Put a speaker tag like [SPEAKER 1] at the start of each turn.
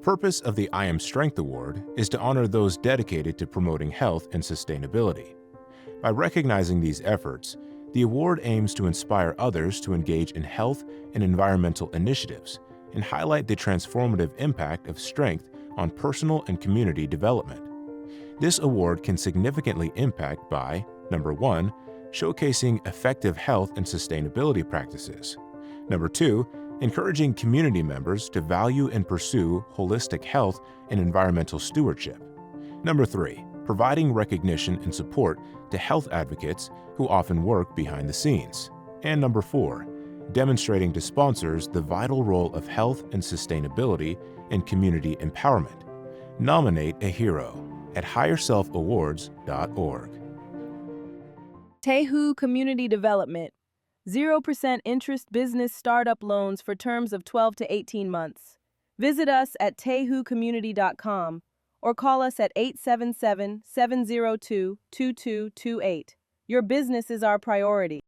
[SPEAKER 1] purpose of the I Am Strength Award is to honor those dedicated to promoting health and sustainability. By recognizing these efforts, the award aims to inspire others to engage in health and environmental initiatives and highlight the transformative impact of strength on personal and community development. This award can significantly impact by, number 1, showcasing effective health and sustainability practices. Number 2, encouraging community members to value and pursue holistic health and environmental stewardship. Number 3, providing recognition and support to health advocates who often work behind the scenes. And number 4, demonstrating to sponsors the vital role of health and sustainability in community empowerment. Nominate a hero at higherselfawards.org.
[SPEAKER 2] Tehu Community Development. 0% interest business startup loans for terms of 12 to 18 months. Visit us at tehucommunity.com or call us at 877-702-2228. Your business is our priority.